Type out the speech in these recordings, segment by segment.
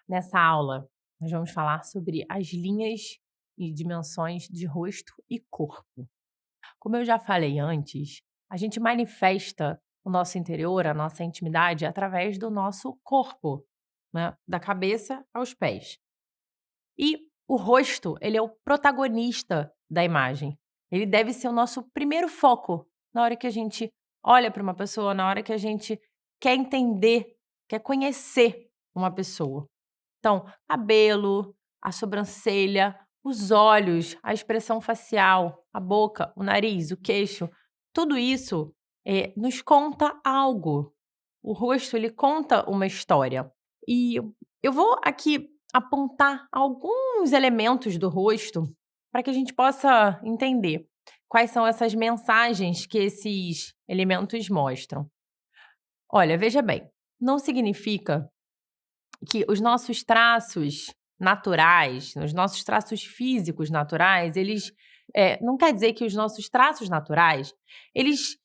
Nessa aula, nós vamos falar sobre as linhas e dimensões de rosto e corpo. Como eu já falei antes, a gente manifesta o nosso interior, a nossa intimidade, através do nosso corpo, né? Da cabeça aos pés. E o rosto, ele é o protagonista da imagem. Ele deve ser o nosso primeiro foco na hora que a gente olha para uma pessoa, na hora que a gente quer entender, quer conhecer uma pessoa. Então, cabelo, a sobrancelha, os olhos, a expressão facial, a boca, o nariz, o queixo, tudo isso nos conta algo. O rosto, ele conta uma história. E eu vou aqui apontar alguns elementos do rosto para que a gente possa entender quais são essas mensagens que esses elementos mostram. Olha, veja bem, não significa que os nossos traços naturais, os nossos traços físicos naturais, eles não quer dizer que os nossos traços naturais, eles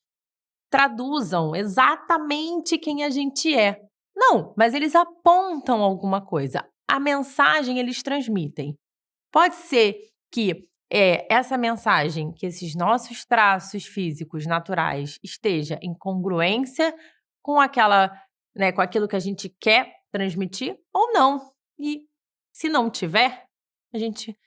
traduzam exatamente quem a gente é. Não, mas eles apontam alguma coisa. A mensagem eles transmitem. Pode ser que essa mensagem, que esses nossos traços físicos naturais esteja em congruência com aquela, né, com aquilo que a gente quer transmitir ou não. E se não tiver, a gente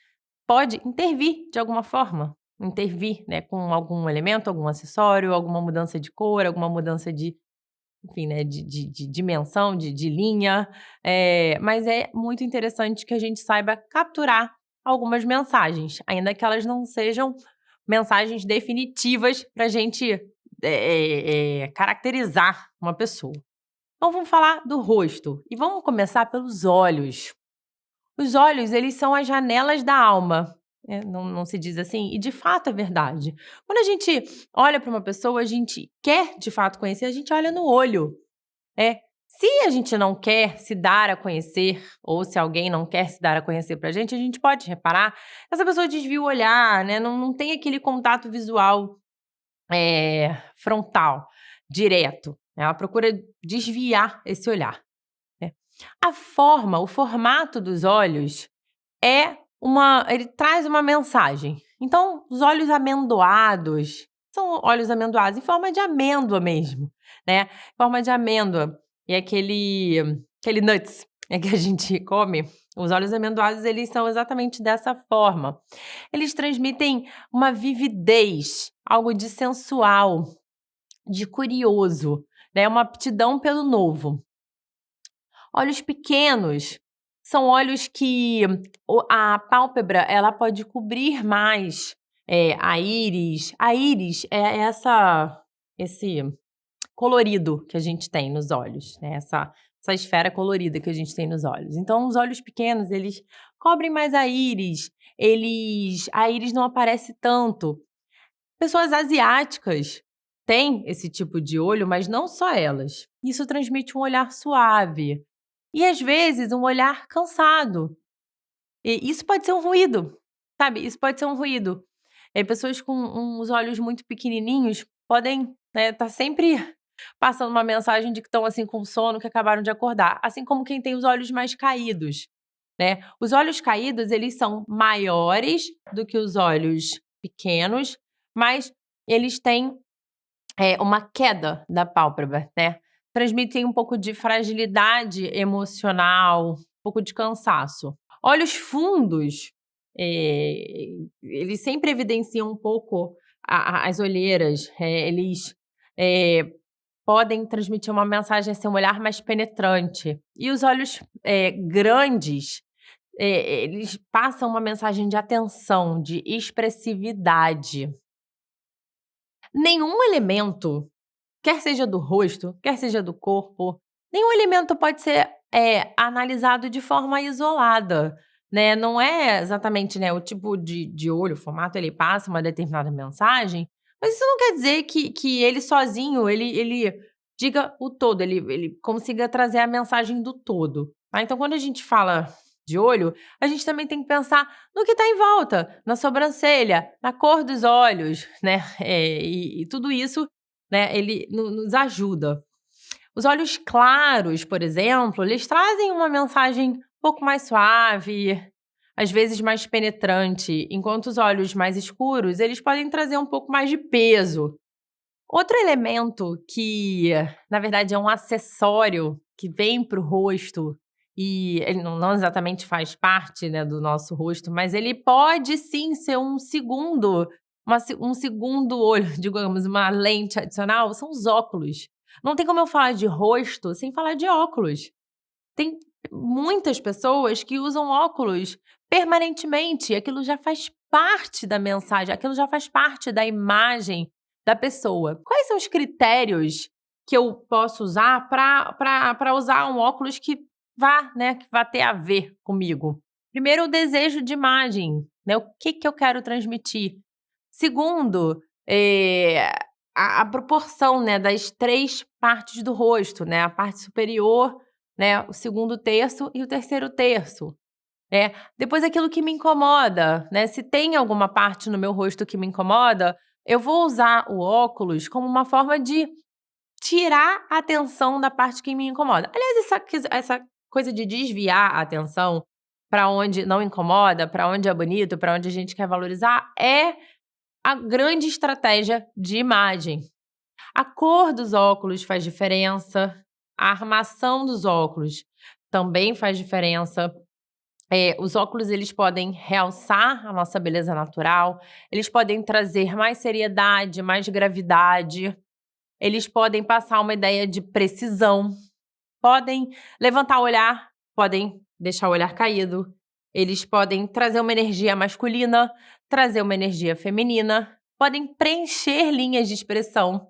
pode intervir de alguma forma. Intervir, né, com algum elemento, algum acessório, alguma mudança de cor, alguma mudança de, enfim, né, de dimensão, de linha. Mas é muito interessante que a gente saiba capturar algumas mensagens, ainda que elas não sejam mensagens definitivas para a gente caracterizar uma pessoa. Então vamos falar do rosto e vamos começar pelos olhos. Os olhos, eles são as janelas da alma. Não se diz assim? E de fato é verdade. Quando a gente olha para uma pessoa, a gente quer de fato conhecer, a gente olha no olho. Se a gente não quer se dar a conhecer, ou se alguém não quer se dar a conhecer pra gente, a gente pode reparar que essa pessoa desvia o olhar, né? Não tem aquele contato visual frontal, direto. Ela procura desviar esse olhar, né? O formato dos olhos ele traz uma mensagem. Então, os olhos amendoados são olhos amendoados em forma de amêndoa mesmo, né? Em forma de amêndoa. E aquele nuts que a gente come, os olhos amendoados, eles são exatamente dessa forma. Eles transmitem uma vividez, algo de sensual, de curioso, né? Uma aptidão pelo novo. Olhos pequenos são olhos que a pálpebra ela pode cobrir mais a íris. A íris é esse colorido que a gente tem nos olhos, né? Essa esfera colorida que a gente tem nos olhos. Então, os olhos pequenos, eles cobrem mais a íris, a íris não aparece tanto. Pessoas asiáticas têm esse tipo de olho, mas não só elas. Isso transmite um olhar suave, e às vezes um olhar cansado. E isso pode ser um ruído, sabe? Isso pode ser um ruído. Pessoas com uns olhos muito pequenininhos podem, né, tá sempre passando uma mensagem de que estão assim com sono, que acabaram de acordar, assim como quem tem os olhos mais caídos, né? Os olhos caídos, eles são maiores do que os olhos pequenos, mas eles têm uma queda da pálpebra, né? Transmitem um pouco de fragilidade emocional, um pouco de cansaço. Olhos fundos, eles sempre evidenciam um pouco as olheiras, eles podem transmitir uma mensagem, assim, um olhar mais penetrante. E os olhos grandes, eles passam uma mensagem de atenção, de expressividade. Nenhum elemento, quer seja do rosto, quer seja do corpo, nenhum elemento pode ser analisado de forma isolada, né? Não é exatamente, né, o tipo de olho, o formato, ele passa uma determinada mensagem, mas isso não quer dizer que ele sozinho, ele diga o todo, ele consiga trazer a mensagem do todo, tá? Então, quando a gente fala de olho, a gente também tem que pensar no que está em volta, na sobrancelha, na cor dos olhos, né? E tudo isso, né, ele nos ajuda. Os olhos claros, por exemplo, eles trazem uma mensagem pouco mais suave, às vezes mais penetrante, enquanto os olhos mais escuros, eles podem trazer um pouco mais de peso. Outro elemento que, na verdade, é um acessório que vem para o rosto e ele não exatamente faz parte, né, do nosso rosto, mas ele pode sim ser um segundo olho, digamos, uma lente adicional, são os óculos. Não tem como eu falar de rosto sem falar de óculos. Tem muitas pessoas que usam óculos permanentemente, aquilo já faz parte da mensagem, aquilo já faz parte da imagem da pessoa. Quais são os critérios que eu posso usar para usar um óculos que vá ter a ver comigo? Primeiro, o desejo de imagem, né, o que eu quero transmitir. Segundo, a proporção, né, das 3 partes do rosto, né, a parte superior, né, o segundo terço e o terceiro terço, né. Depois aquilo que me incomoda, né, se tem alguma parte no meu rosto que me incomoda, eu vou usar o óculos como uma forma de tirar a atenção da parte que me incomoda. Aliás, essa coisa de desviar a atenção para onde não incomoda, para onde é bonito, para onde a gente quer valorizar, é a grande estratégia de imagem. A cor dos óculos faz diferença, a armação dos óculos também faz diferença. Os óculos eles podem realçar a nossa beleza natural, eles podem trazer mais seriedade, mais gravidade, eles podem passar uma ideia de precisão, podem levantar o olhar, podem deixar o olhar caído, eles podem trazer uma energia masculina, trazer uma energia feminina, podem preencher linhas de expressão.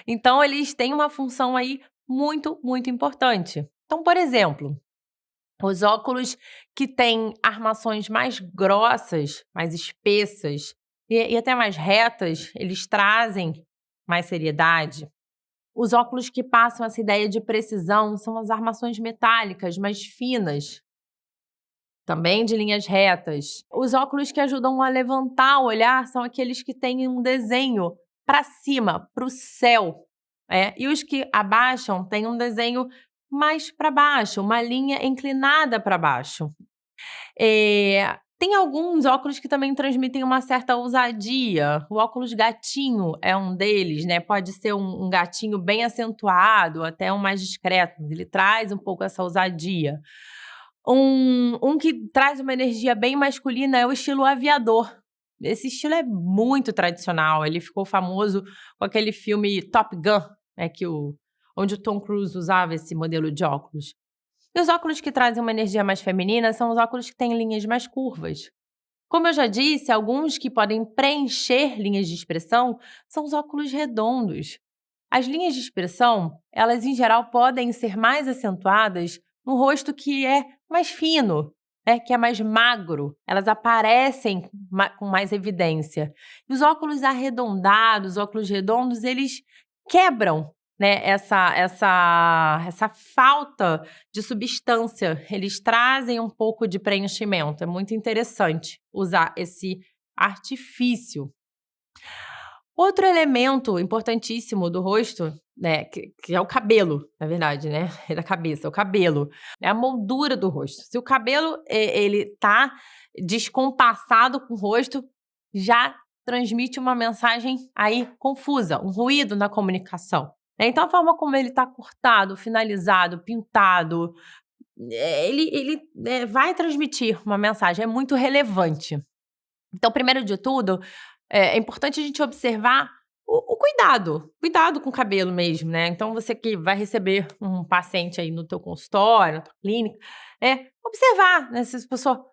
Então eles têm uma função aí muito, muito importante. Então, por exemplo, os óculos que têm armações mais grossas, mais espessas e até mais retas, eles trazem mais seriedade. Os óculos que passam essa ideia de precisão são as armações metálicas mais finas, também de linhas retas. Os óculos que ajudam a levantar o olhar são aqueles que têm um desenho para cima, para o céu. E os que abaixam têm um desenho mais para baixo, uma linha inclinada para baixo. Tem alguns óculos que também transmitem uma certa ousadia. O óculos gatinho é um deles, né? Pode ser um gatinho bem acentuado, até um mais discreto. Ele traz um pouco essa ousadia. Um que traz uma energia bem masculina é o estilo aviador. Esse estilo é muito tradicional. Ele ficou famoso com aquele filme Top Gun, né, onde o Tom Cruise usava esse modelo de óculos. E os óculos que trazem uma energia mais feminina são os óculos que têm linhas mais curvas. Como eu já disse, alguns que podem preencher linhas de expressão são os óculos redondos. As linhas de expressão, elas em geral podem ser mais acentuadas no rosto que é mais fino, né, que é mais magro. Elas aparecem com mais evidência. E os óculos arredondados, óculos redondos, eles quebram, né, essa falta de substância. Eles trazem um pouco de preenchimento. É muito interessante usar esse artifício. Outro elemento importantíssimo do rosto, né, que é o cabelo, na verdade, né, é da cabeça, o cabelo, é a moldura do rosto. Se o cabelo, ele tá descompassado com o rosto, já transmite uma mensagem aí confusa, um ruído na comunicação, né. Então a forma como ele tá cortado, finalizado, pintado, ele vai transmitir uma mensagem, é muito relevante. Então, primeiro de tudo, é importante a gente observar o cuidado com o cabelo mesmo, né. Então você que vai receber um paciente aí no teu consultório, na tua clínica, observar, né, se a pessoa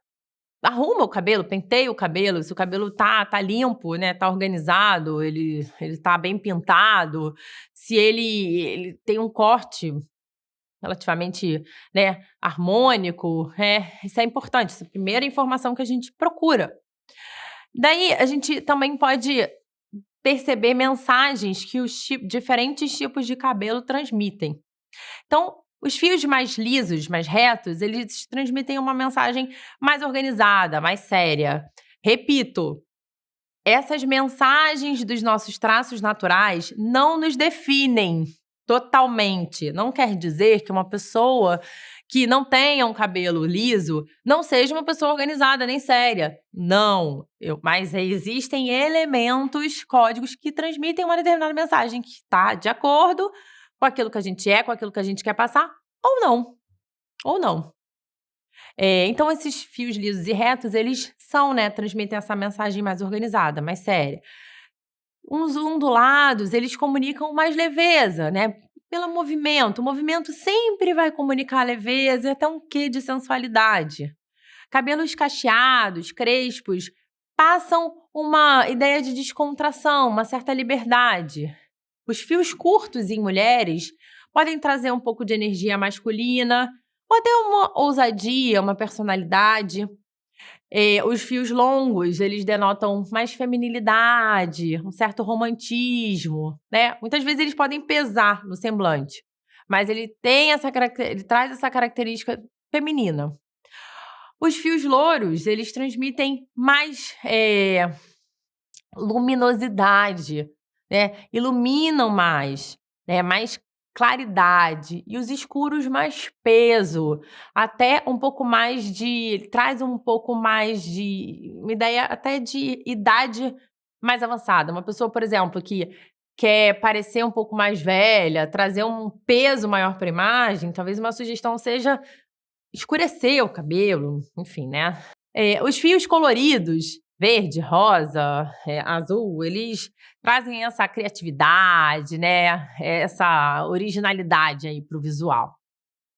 arruma o cabelo, penteia o cabelo, se o cabelo tá limpo, né, tá organizado, ele tá bem pintado, se ele tem um corte relativamente, né, harmônico, isso é importante, essa é a primeira informação que a gente procura. Daí a gente também pode perceber mensagens que os diferentes tipos de cabelo transmitem. Então, os fios mais lisos, mais retos, eles transmitem uma mensagem mais organizada, mais séria. Repito, essas mensagens dos nossos traços naturais não nos definem totalmente. Não quer dizer que uma pessoa que não tenha um cabelo liso, não seja uma pessoa organizada nem séria. Não. Mas existem elementos, códigos que transmitem uma determinada mensagem que está de acordo com aquilo que a gente é, com aquilo que a gente quer passar, ou não. Ou não. Então, esses fios lisos e retos, eles transmitem essa mensagem mais organizada, mais séria. Uns ondulados, eles comunicam mais leveza, né? Pelo movimento. O movimento sempre vai comunicar leveza e até um quê de sensualidade. Cabelos cacheados, crespos, passam uma ideia de descontração, uma certa liberdade. Os fios curtos em mulheres podem trazer um pouco de energia masculina, ou até uma ousadia, uma personalidade. Os fios longos, eles denotam mais feminilidade, um certo romantismo, né? Muitas vezes eles podem pesar no semblante, mas ele traz essa característica feminina. Os fios louros, eles transmitem mais luminosidade, né? Iluminam mais, né? Mais claridade. E os escuros mais peso, até um pouco mais de... traz um pouco mais de... uma ideia até de idade mais avançada. Uma pessoa, por exemplo, que quer parecer um pouco mais velha, trazer um peso maior para a imagem, talvez uma sugestão seja escurecer o cabelo, enfim, né? Os fios coloridos, verde, rosa, azul, eles trazem essa criatividade, né? Essa originalidade aí para o visual.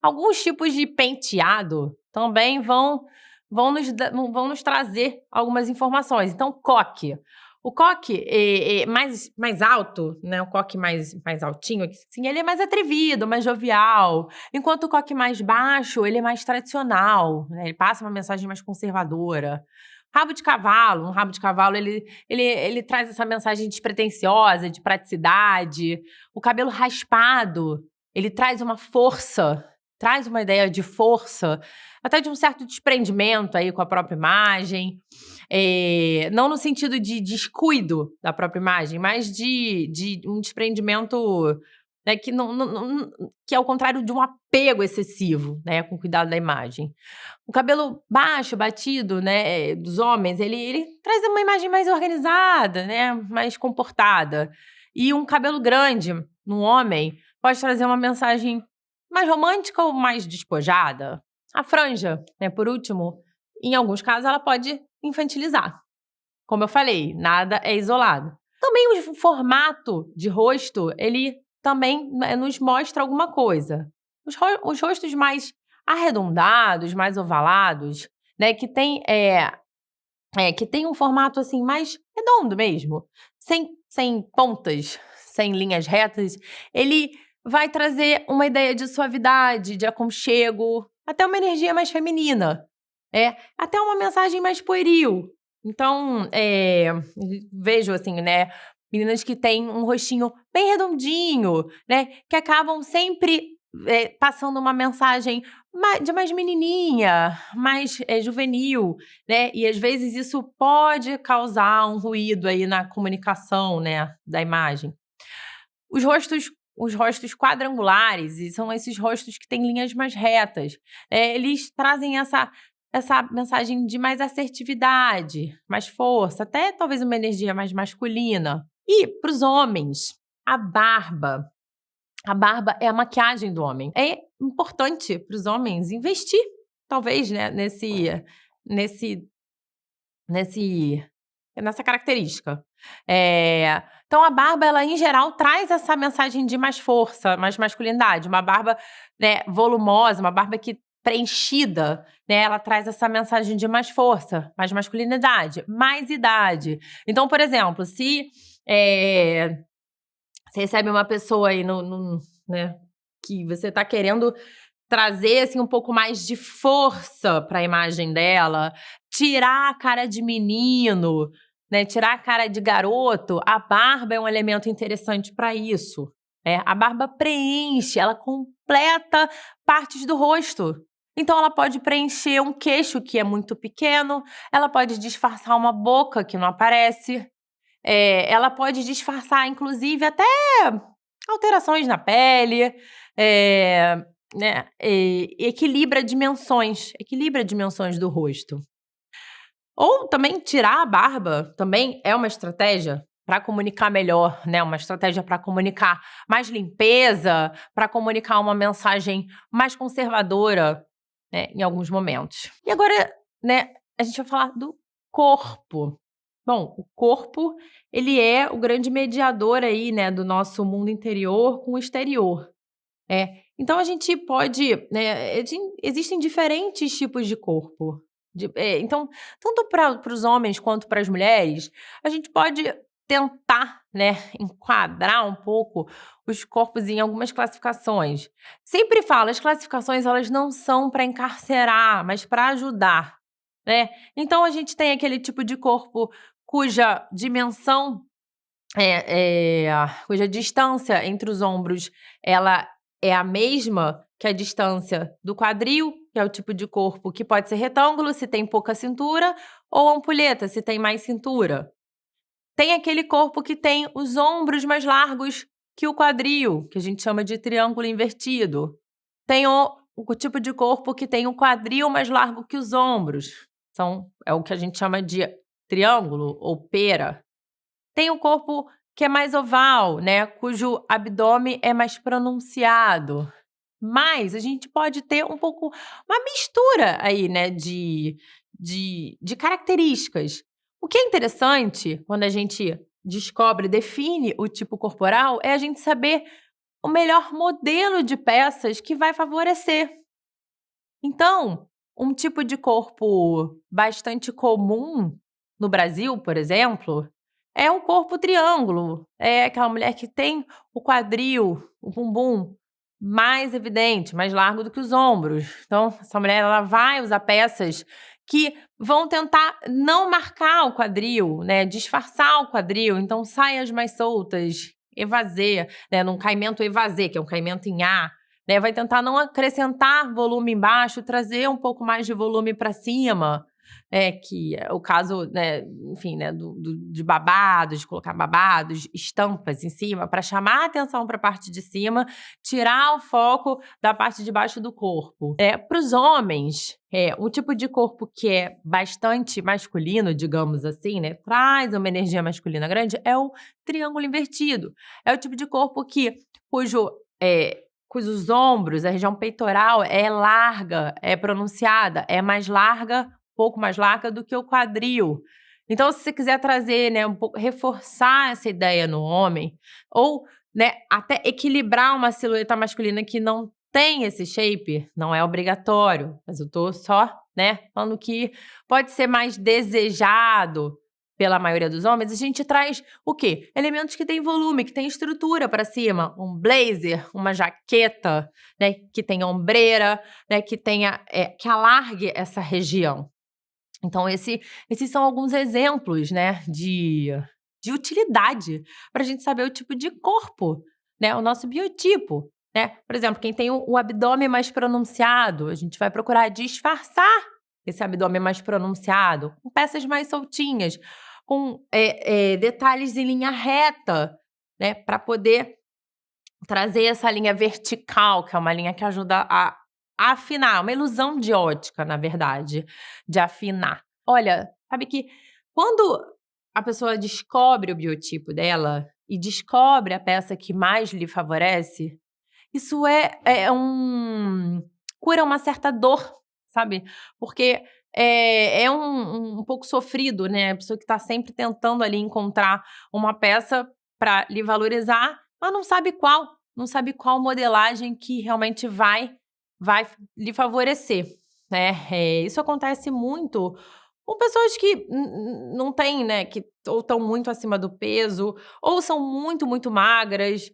Alguns tipos de penteado também vão nos trazer algumas informações. Então, coque. O coque mais alto, né? O coque mais altinho, assim, ele é mais atrevido, mais jovial. Enquanto o coque mais baixo, ele é mais tradicional, né? Ele passa uma mensagem mais conservadora. Rabo de cavalo, um rabo de cavalo, ele traz essa mensagem despretensiosa, de praticidade. O cabelo raspado, ele traz uma força, traz uma ideia de força, até de um certo desprendimento aí com a própria imagem. Não no sentido de descuido da própria imagem, mas de um desprendimento, né, que é o contrário de um apego excessivo, né, com o cuidado da imagem. O cabelo baixo, batido, né, dos homens, ele traz uma imagem mais organizada, né, mais comportada. E um cabelo grande no homem pode trazer uma mensagem mais romântica ou mais despojada. A franja, né, por último, em alguns casos ela pode infantilizar. Como eu falei, nada é isolado. Também o formato de rosto, ele também nos mostra alguma coisa. Os rostos mais arredondados, mais ovalados, né, que tem um formato assim mais redondo mesmo, sem pontas, sem linhas retas, ele vai trazer uma ideia de suavidade, de aconchego, até uma energia mais feminina, até uma mensagem mais pueril. Então, vejo assim, né, meninas que têm um rostinho bem redondinho, né, que acabam sempre passando uma mensagem de mais menininha, mais juvenil, né, e às vezes isso pode causar um ruído aí na comunicação, né, da imagem. Os rostos quadrangulares, e são esses rostos que têm linhas mais retas, eles trazem essa mensagem de mais assertividade, mais força, até talvez uma energia mais masculina. E para os homens, a barba. A barba é a maquiagem do homem. É importante para os homens investir, talvez, né, nessa característica. Então a barba, ela em geral traz essa mensagem de mais força, mais masculinidade. Uma barba, né, volumosa, uma barba preenchida, né, ela traz essa mensagem de mais força, mais masculinidade, mais idade. Então, por exemplo, se você recebe uma pessoa aí né, que você está querendo trazer assim, um pouco mais de força para a imagem dela, tirar a cara de menino, né, tirar a cara de garoto, a barba é um elemento interessante para isso. A barba preenche, ela completa partes do rosto. Então, ela pode preencher um queixo que é muito pequeno, ela pode disfarçar uma boca que não aparece, ela pode disfarçar, inclusive, até alterações na pele, né, equilibra dimensões do rosto. Ou também tirar a barba também é uma estratégia para comunicar melhor, né, uma estratégia para comunicar mais limpeza, para comunicar uma mensagem mais conservadora, né, em alguns momentos. E agora, né, a gente vai falar do corpo. Bom, o corpo, ele é o grande mediador aí, né, do nosso mundo interior com o exterior. Então a gente pode, né, existem diferentes tipos de corpo. Então, tanto para os homens quanto para as mulheres, a gente pode tentar, né, enquadrar um pouco os corpos em algumas classificações. Sempre falo, as classificações elas não são para encarcerar, mas para ajudar, né? Então a gente tem aquele tipo de corpo cuja dimensão cuja distância entre os ombros, ela é a mesma que a distância do quadril, que é o tipo de corpo que pode ser retângulo, se tem pouca cintura, ou ampulheta, se tem mais cintura. Tem aquele corpo que tem os ombros mais largos que o quadril, que a gente chama de triângulo invertido. Tem o tipo de corpo que tem o quadril mais largo que os ombros. É o que a gente chama de triângulo ou pera. Tem o corpo que é mais oval, né, cujo abdômen é mais pronunciado. Mas a gente pode ter um pouco uma mistura aí, né, de características. O que é interessante quando a gente define o tipo corporal, é a gente saber o melhor modelo de peças que vai favorecer. Então, um tipo de corpo bastante comum no Brasil, por exemplo, é o corpo triângulo. É aquela mulher que tem o quadril, o bumbum mais evidente, mais largo do que os ombros. Então, essa mulher ela vai usar peças que vão tentar não marcar o quadril, né, disfarçar o quadril. Então, saias mais soltas, evasê, né, num caimento evasê, que é um caimento em A, né, vai tentar não acrescentar volume embaixo, trazer um pouco mais de volume para cima, que é o caso, né, enfim, né, de babados, de colocar babados, estampas em cima, para chamar a atenção para a parte de cima, tirar o foco da parte de baixo do corpo. Para os homens, um tipo de corpo que é bastante masculino, digamos assim, né, traz uma energia masculina grande, é o triângulo invertido. É o tipo de corpo cujos ombros, a região peitoral é larga, é pronunciada, é mais larga, pouco mais larga do que o quadril. Então, se você quiser trazer, né, um pouco, reforçar essa ideia no homem, ou, né, até equilibrar uma silhueta masculina que não tem esse shape, não é obrigatório, mas eu tô só, né, falando que pode ser mais desejado pela maioria dos homens, a gente traz o quê? Elementos que têm volume, que têm estrutura para cima. Um blazer, uma jaqueta, né, que tenha ombreira, né, que alargue essa região. Então, esses são alguns exemplos, né, de utilidade para a gente saber o tipo de corpo, né, o nosso biotipo. Né? Por exemplo, quem tem o abdômen mais pronunciado, a gente vai procurar disfarçar esse abdômen mais pronunciado, com peças mais soltinhas, com detalhes em linha reta, né, para poder trazer essa linha vertical, que é uma linha que ajuda a afinar, uma ilusão de ótica, na verdade, de afinar. Olha, sabe que quando a pessoa descobre o biotipo dela e descobre a peça que mais lhe favorece, isso cura uma certa dor, sabe? Porque é um pouco sofrido, né? A pessoa que está sempre tentando ali encontrar uma peça para lhe valorizar, mas não sabe qual modelagem que realmente vai lhe favorecer, né? Isso acontece muito com pessoas que não têm, né? Que ou estão muito acima do peso, ou são muito, muito magras,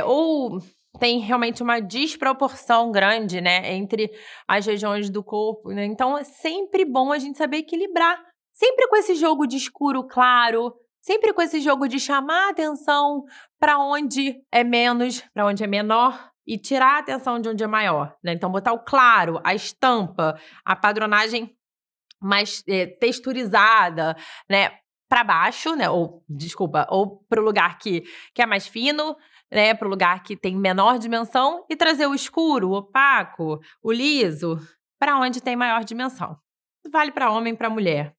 ou tem realmente uma desproporção grande, né, entre as regiões do corpo, né, então é sempre bom a gente saber equilibrar, sempre com esse jogo de escuro claro, sempre com esse jogo de chamar a atenção para onde é menos, para onde é menor e tirar a atenção de onde é maior, né, então botar o claro, a estampa, a padronagem mais, texturizada, né, para baixo, né, ou desculpa, ou para o lugar que é mais fino, né, para o lugar que tem menor dimensão e trazer o escuro, o opaco, o liso para onde tem maior dimensão. Vale para homem e para mulher.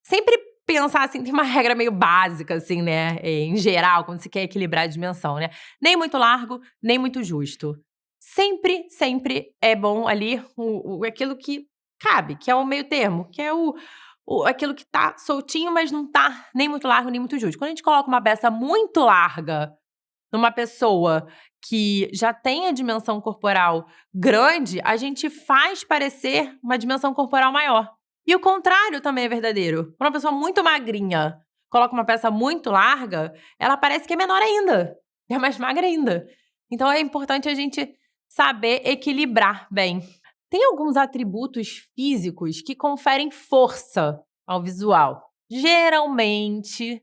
Sempre pensar assim, tem uma regra meio básica, assim, né? Em geral, quando se quer equilibrar a dimensão, né? Nem muito largo, nem muito justo. Sempre, sempre é bom ali aquilo que cabe, que é o meio termo, que é aquilo que tá soltinho, mas não tá nem muito largo, nem muito justo. Quando a gente coloca uma peça muito larga numa pessoa que já tem a dimensão corporal grande, a gente faz parecer uma dimensão corporal maior. E o contrário também é verdadeiro. Quando uma pessoa muito magrinha coloca uma peça muito larga, ela parece que é menor ainda, é mais magra ainda. Então é importante a gente saber equilibrar bem. Tem alguns atributos físicos que conferem força ao visual. Geralmente,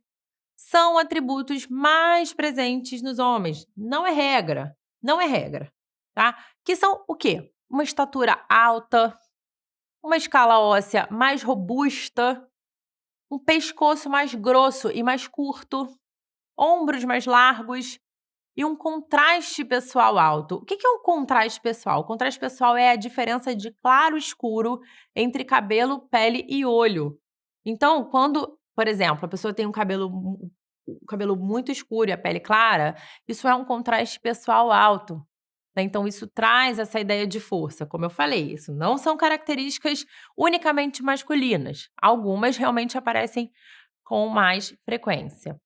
são atributos mais presentes nos homens. Não é regra, não é regra, tá? Que são o quê? Uma estatura alta, uma escala óssea mais robusta, um pescoço mais grosso e mais curto, ombros mais largos e um contraste pessoal alto. O que é um contraste pessoal? O contraste pessoal é a diferença de claro e escuro entre cabelo, pele e olho. Então, quando, por exemplo, a pessoa tem o cabelo muito escuro e a pele clara, isso é um contraste pessoal alto, né? Então, isso traz essa ideia de força. Como eu falei, isso não são características unicamente masculinas. Algumas realmente aparecem com mais frequência.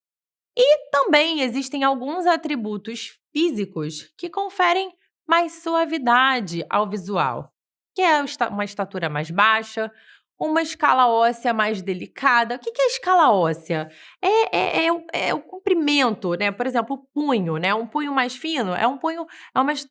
E também existem alguns atributos físicos que conferem mais suavidade ao visual, que é uma estatura mais baixa, uma escala óssea mais delicada. O que é escala óssea? É o comprimento, né? Por exemplo, o punho, né? Um punho mais fino é um punho,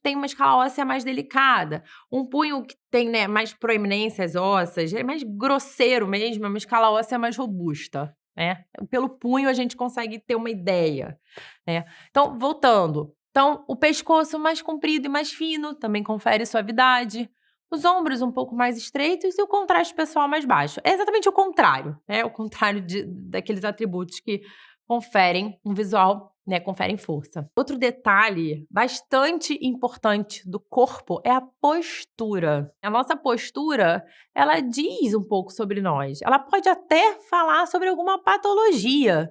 tem uma escala óssea mais delicada. Um punho que tem, né, mais proeminências ósseas, é mais grosseiro mesmo, é uma escala óssea mais robusta, né? Pelo punho a gente consegue ter uma ideia, né? Então, voltando. Então, o pescoço mais comprido e mais fino também confere suavidade. Os ombros um pouco mais estreitos e o contraste pessoal mais baixo. É exatamente o contrário, né? O contrário daqueles atributos que conferem um visual, né? Conferem força. Outro detalhe bastante importante do corpo é a postura. A nossa postura, ela diz um pouco sobre nós. Ela pode até falar sobre alguma patologia,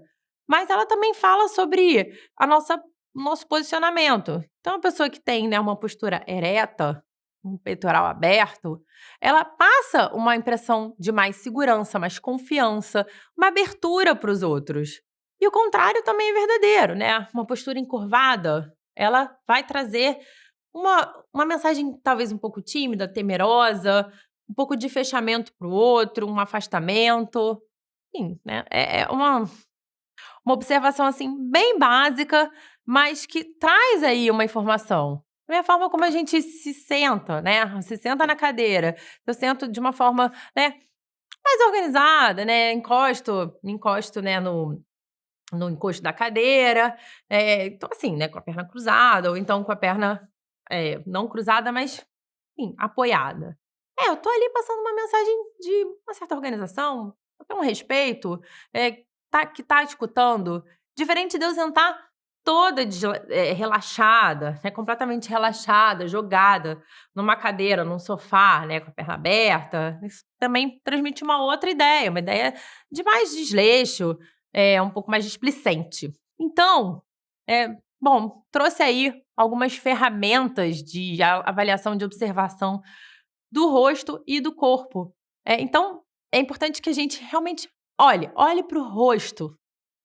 mas ela também fala sobre o nosso posicionamento. Então, a pessoa que tem, né, uma postura ereta, um peitoral aberto, ela passa uma impressão de mais segurança, mais confiança, uma abertura para os outros. E o contrário também é verdadeiro, né? Uma postura encurvada, ela vai trazer uma mensagem talvez um pouco tímida, temerosa, um pouco de fechamento para o outro, um afastamento. Enfim, né? É uma observação assim bem básica, mas que traz aí uma informação. É a forma como a gente se senta, né? Se senta na cadeira. Eu sento de uma forma, né, mais organizada, né? Me encosto, né, no encosto da cadeira. Então, assim, né, com a perna cruzada, ou então com a perna não cruzada, mas, enfim, apoiada. Eu tô ali passando uma mensagem de uma certa organização, até um respeito, que tá escutando. Diferente de eu sentar toda relaxada, né, completamente relaxada, jogada numa cadeira, num sofá, né, com a perna aberta. Isso também transmite uma ideia de mais desleixo, um pouco mais displicente. Então, bom, trouxe aí algumas ferramentas de avaliação de observação do rosto e do corpo. Então, é importante que a gente realmente olhe para o rosto,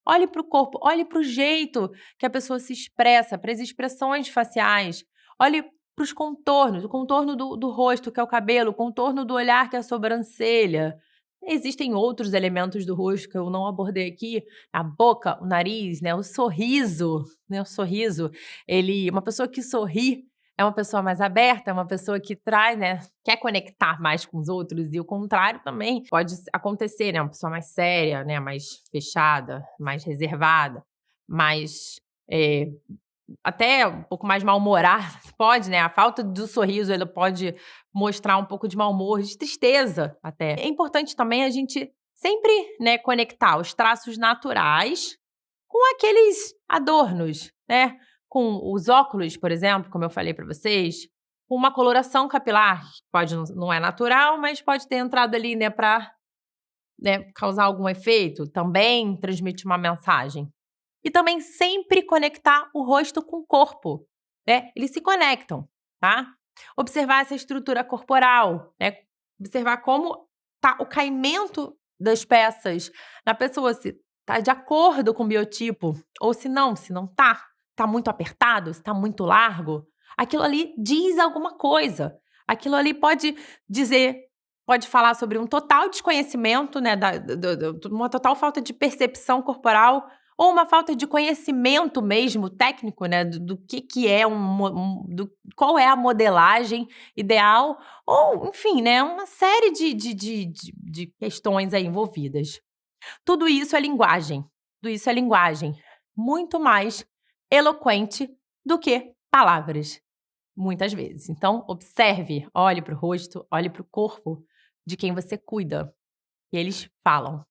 olhe para o corpo, olhe para o jeito que a pessoa se expressa, para as expressões faciais, olhe para os contornos, o contorno do rosto, que é o cabelo, o contorno do olhar, que é a sobrancelha. Existem outros elementos do rosto que eu não abordei aqui, a boca, o nariz, né, o sorriso, né, o sorriso, uma pessoa que sorri é uma pessoa mais aberta, é uma pessoa que traz, né, quer conectar mais com os outros, e o contrário também pode acontecer, né, uma pessoa mais séria, né, mais fechada, mais reservada, mais, eh, até um pouco mais mal-humorada, pode, né, a falta do sorriso, ela pode mostrar um pouco de mau humor, de tristeza até. É importante também a gente sempre, né, conectar os traços naturais com aqueles adornos, né, com os óculos, por exemplo, como eu falei para vocês, com uma coloração capilar, que pode não é natural, mas pode ter entrado ali, né, para, né, causar algum efeito, também transmite uma mensagem. E também sempre conectar o rosto com o corpo, né, eles se conectam, tá. Observar essa estrutura corporal, né, observar como tá o caimento das peças na pessoa, se tá de acordo com o biotipo ou se não tá, tá muito apertado, se tá muito largo, aquilo ali diz alguma coisa. Aquilo ali pode dizer, pode falar sobre um total desconhecimento, né, da do uma total falta de percepção corporal ou uma falta de conhecimento mesmo técnico, né, do que é do qual é a modelagem ideal, ou enfim, né, uma série de questões aí envolvidas. Tudo isso é linguagem, tudo isso é linguagem, muito mais eloquente do que palavras, muitas vezes. Então observe, olhe para o rosto, olhe para o corpo de quem você cuida, e eles falam.